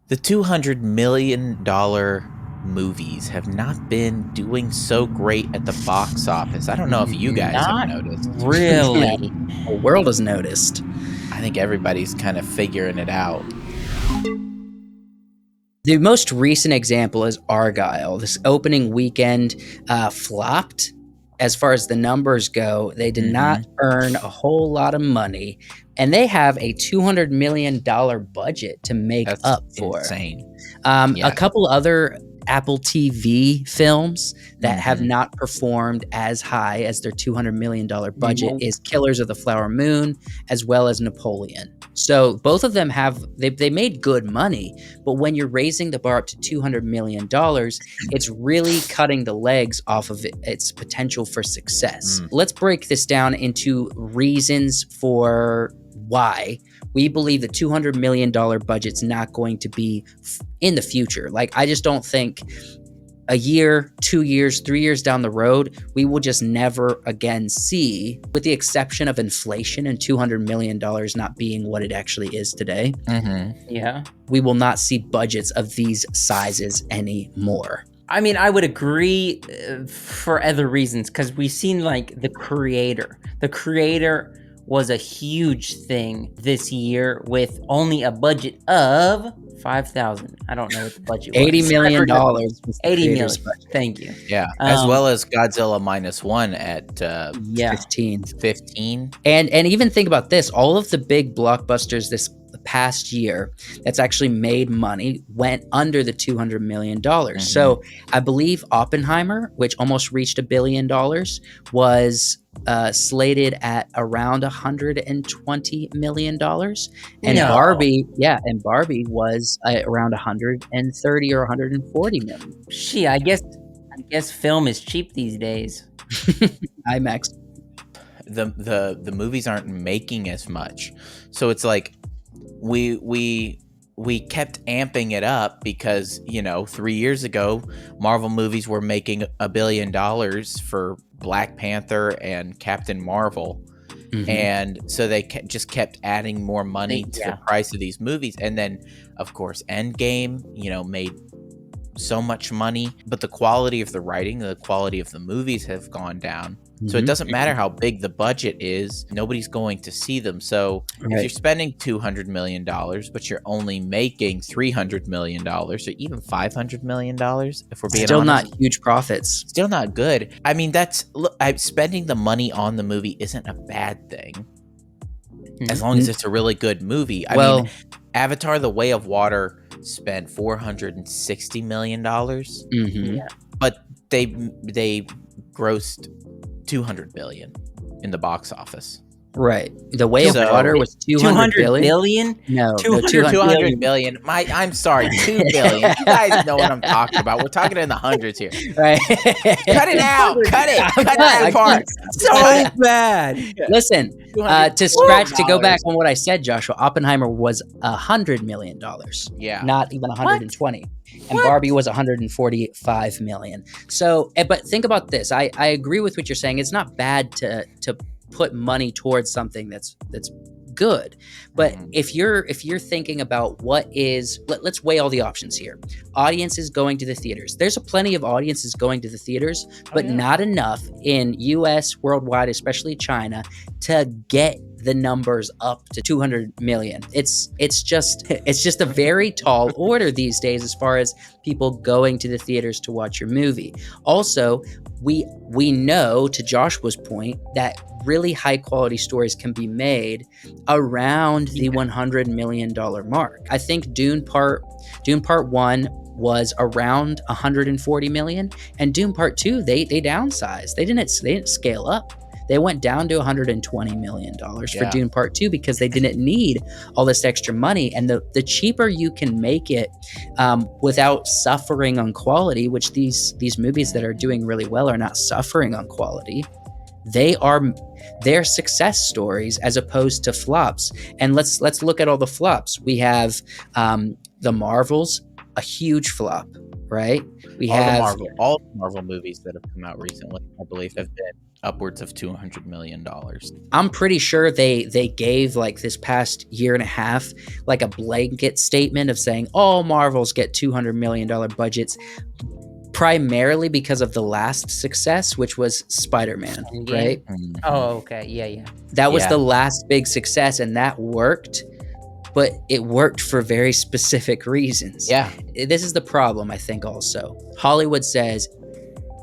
The $200 million movies have not been doing so great at the box office. I don't know if you guys have Not noticed. really. The world has noticed. I think everybody's kind of figuring it out. The most recent example is Argyle. This opening weekend flopped. As far as the numbers go, they did not earn a whole lot of money, and they have a $200 million budget to make That's up for. insane. A Yeah. couple other Apple TV films that have Mhm. not performed as high as their $200 million budget is Killers of the Flower Moon, as well as Napoleon. So both of them they made good money, but when you're raising the bar up to $200 million, it's really cutting the legs off of its potential for success. Let's break this down into reasons for why we believe the $200 million budget's not going to be in the future. Like, I just don't think a year, 2 years, 3 years down the road, we will just never again see, with the exception of inflation and $200 million not being what it actually is today, Yeah. we will not see budgets of these sizes anymore. I mean, I would agree for other reasons, because we've seen like The Creator. The Creator was a huge thing this year with only a budget of 5,000. I don't know what the budget was. $80 million was the 80 creator's million. budget. Thank you. Yeah, as well as Godzilla -1 at Yeah. 15. And even think about this, all of the big blockbusters this past year that's actually made money went under the $200 million. So I believe Oppenheimer, which almost reached $1 billion, was slated at around $120 million. And No. Barbie was around 130 or 140 million. Gee, I guess film is cheap these days. IMAX. The movies aren't making as much, so it's like we kept amping it up because 3 years ago Marvel movies were making $1 billion for Black Panther and Captain Marvel, and so they just kept adding more money to the price of these movies, and then of course Endgame made so much money, but the quality of the writing, the quality of the movies have gone down. So it doesn't matter how big the budget is, nobody's going to see them. So if you're spending $200 million, but you're only making $300 million or even $500 million, if we're being Still honest, not huge profits. Still not good. I mean, spending the money on the movie isn't a bad thing, as long as it's a really good movie. I mean, Avatar: The Way of Water spent $460 million, but they grossed $200 billion in the box office. Right. The Way of Water was 200 billion? No, 200 billion. I'm sorry, 2 billion. You guys know what I'm talking about. We're talking in the hundreds here. Right. Cut it out. Cut that part. So bad. Listen, to go back on what I said, Joshua, Oppenheimer was $100 million. Yeah. Not even 120. And Barbie was 145 million. So, but think about this. I agree with what you're saying. It's not bad to put money towards something that's good, but if you're thinking about let's weigh all the options here. Audiences going to the theaters, there's plenty of audiences going to the theaters, but not enough in US, worldwide, especially China, to get the numbers up to 200 million. It's just a very tall order these days as far as people going to the theaters to watch your movie. Also, we know, to Joshua's point, that really high quality stories can be made around the $100 million mark. I think Dune Part 1 was around 140 million, and Dune Part 2 they downsized. They didn't scale up. They went down to $120 million for Dune Part 2 because they didn't need all this extra money. And the cheaper you can make it without suffering on quality, which these movies that are doing really well are not suffering on quality. They're success stories as opposed to flops. And let's look at all the flops. We have the Marvels, a huge flop, right? All the Marvel movies that have come out recently, I believe, have been upwards of $200 million. I'm pretty sure they gave like this past year and a half like a blanket statement of saying all Marvels get $200 million budgets, primarily because of the last success, which was Spider-Man, Endgame? right? Mhm. Oh, okay. Yeah. That was Yeah. the last big success, and that worked, but it worked for very specific reasons. Yeah. This is the problem, I think. Also, Hollywood says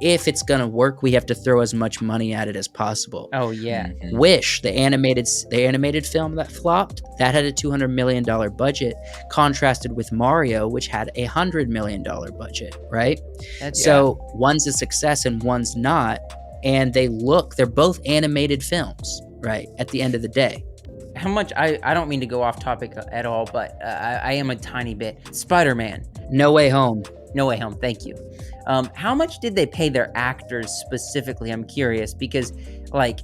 if it's gonna work, we have to throw as much money at it as possible. Oh, yeah. Mhm. Wish, the animated film that flopped, that had a $200 million budget, contrasted with Mario, which had a $100 million budget, right? That's So one's a success and one's not, and they're both animated films, right? At the end of the day. how much. I don't mean to go off topic at all, but I am a tiny bit. Spider-Man. No Way Home. No Way Home. Thank you. How much did they pay their actors specifically? I'm curious because, like,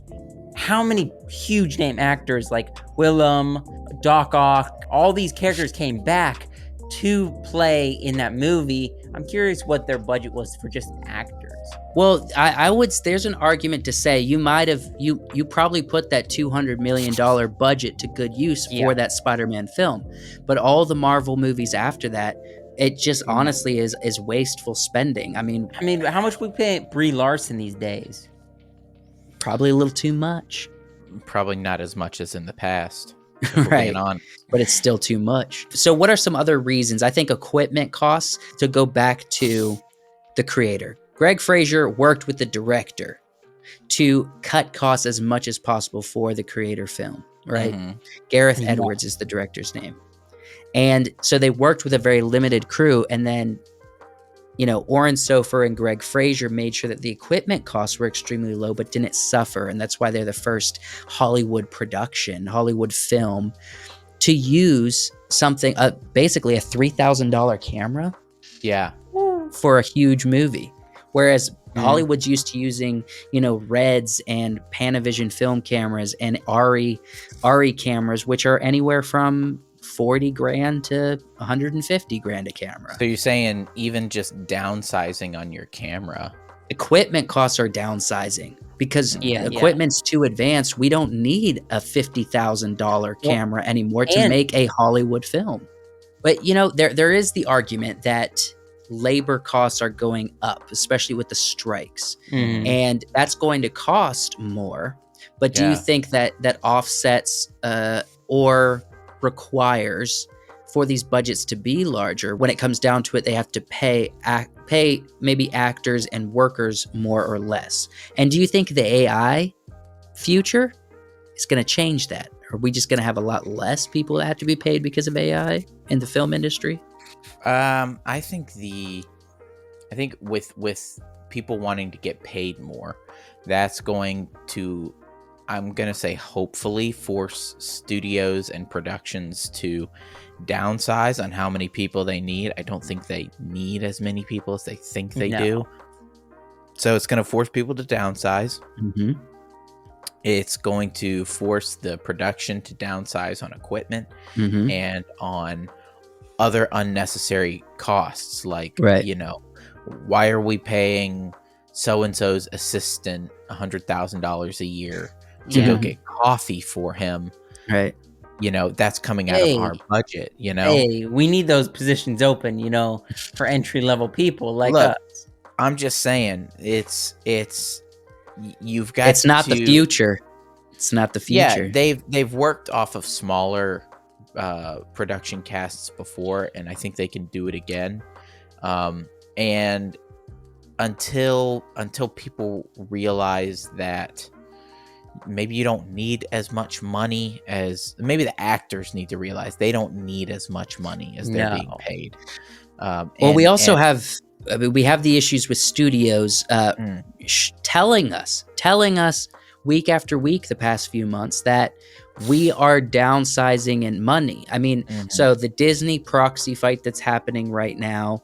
how many huge name actors like Willem, Doc Ock, all these characters came back to play in that movie? I'm curious what their budget was for just actors. Well, I would. There's an argument to say you probably put that $200 million budget to good use for Yeah. that Spider-Man film, but all the Marvel movies after that, it just honestly is wasteful spending. I mean, How much we pay Brie Larson these days? probably a little too much, Probably not as much as in the past. if we're right? being honest. But it's still too much. So, what are some other reasons? I think equipment costs. To go back to the creator, Greg Fraser worked with the director to cut costs as much as possible for the creator film, right? Mhm. Gareth Yeah. Edwards is the director's name. And so they worked with a very limited crew. And then, Oren Sofer and Greg Fraser made sure that the equipment costs were extremely low, but didn't suffer. And that's why they're the first Hollywood film to use something, basically a $3,000 camera Yeah. for a huge movie. Whereas Hollywood's used to using, Reds and Panavision film cameras and ARRI cameras, which are anywhere from 40 grand to 150 grand a camera. So you're saying even just downsizing on your camera? Equipment costs are downsizing because Yeah. equipment's too advanced. We don't need a $50,000 camera anymore to make a Hollywood film. But there is the argument that labor costs are going up, especially with the strikes, and that's going to cost more. But do you Yeah. think that offsets or requires for these budgets to be larger? When it comes down to it, they have to pay maybe actors and workers more or less. And do you think the AI future is going to change that? Are we just going to have a lot less people that have to be paid because of AI in the film industry? I think with people wanting to get paid more, that's going to, I'm gonna say, hopefully force studios and productions to downsize on how many people they need. I don't think they need as many people as they think they do. So it's gonna force people to downsize. Mm-hmm. It's going to force the production to downsize on equipment Mm-hmm. and on other unnecessary costs, like Right. why are we paying so-and-so's assistant $100,000 a year to go Yeah. get coffee for him? Right. That's coming out Hey. of our budget. Hey, we need those positions open, for entry level people like Look, us. I'm just saying, you've got It's not the to- future. It's not the future. Yeah, they've worked off of smaller production casts before, and I think they can do it again. And until people realize that maybe you don't need as much money as, maybe the actors need to realize they don't need as much money as they're being No. paid. Well, we also and- have we have the issues with studios telling us week after week the past few months that we are downsizing in money. I mean, Mhm. so the Disney proxy fight that's happening right now,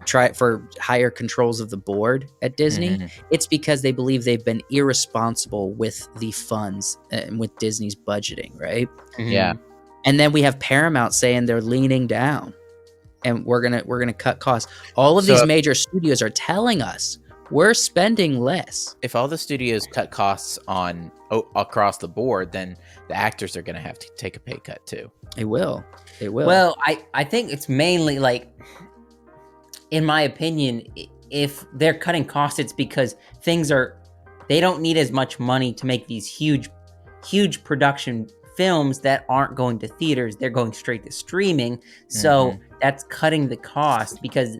try for higher controls of the board at Disney. Mhm. It's because they believe they've been irresponsible with the funds and with Disney's budgeting, right? Yeah. And then we have Paramount saying they're leaning down and we're gonna cut costs. All of these So- major studios are telling us we're spending less. If all the studios cut costs on across the board, then the actors are going to have to take a pay cut too. It will. It will. Well, I think it's mainly like, in my opinion, if they're cutting costs, it's because they don't need as much money to make these huge production films that aren't going to theaters. They're going straight to streaming. So that's cutting the cost because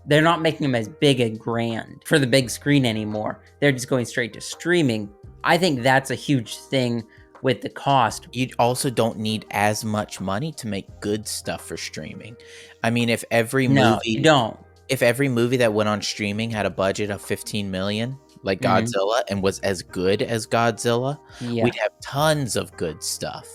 they're not making them as big and grand for the big screen anymore. They're just going straight to streaming. I think that's a huge thing with the cost. You also don't need as much money to make good stuff for streaming. I mean, if every No, you don't. if every movie that went on streaming had a budget of 15 million, like Godzilla, and was as good as Godzilla, Yeah. we'd have tons of good stuff.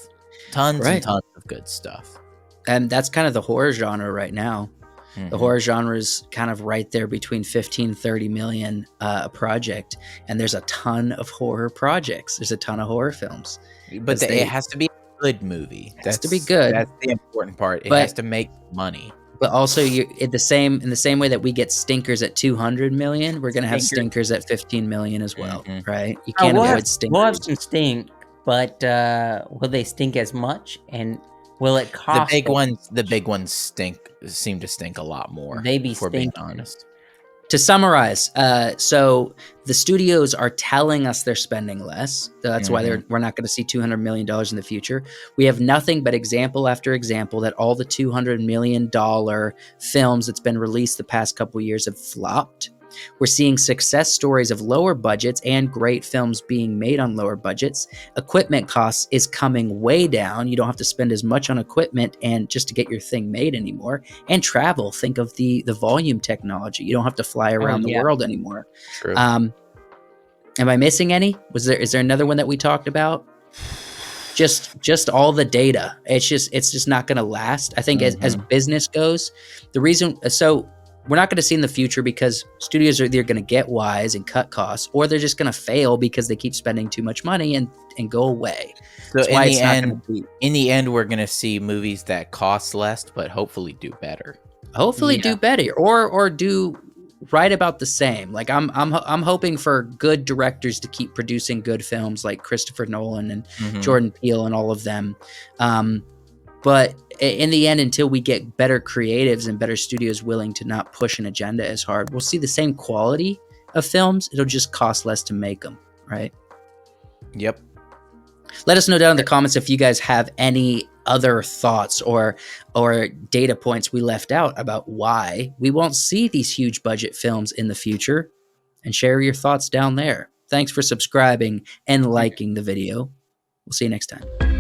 Tons and tons of good stuff. And that's kind of the horror genre right now. Mhm. The horror genre is kind of right there between 15, 30 million a project. And there's a ton of horror projects. There's a ton of horror films. But it has to be a good movie. Has to be good. That's the important part. It But- has to make money. But also, in the same way that we get stinkers at 200 million, we're gonna have stinkers at 15 million as well, right? You can't avoid stinkers. We'll have some stink, but will they stink as much? And will it cost? The big ones seem to stink a lot more. They be if we're being stinking. honest. To summarize, so the studios are telling us they're spending less. That's why we're not going to see $200 million in the future. We have nothing but example after example that all the $200 million films that's been released the past couple years have flopped. We're seeing success stories of lower budgets and great films being made on lower budgets. Equipment costs is coming way down. You don't have to spend as much on equipment and just to get your thing made anymore. And travel, think of the volume technology. You don't have to fly around the world anymore. True. Am I missing any? Is there another one that we talked about? Just all the data. It's just not going to last. I think as business goes, the reason we're not going to see in the future because studios are either going to get wise and cut costs, or they're just going to fail because they keep spending too much money and go away. So in the end, we're going to see movies that cost less, but hopefully do better. Hopefully do better, or do right about the same. Like I'm hoping for good directors to keep producing good films like Christopher Nolan and Jordan Peele and all of them. But in the end, until we get better creatives and better studios willing to not push an agenda as hard, we'll see the same quality of films. It'll just cost less to make them, right? Yep. Let us know down in the comments if you guys have any other thoughts or data points we left out about why we won't see these huge budget films in the future, and share your thoughts down there. Thanks for subscribing and liking the video. We'll see you next time.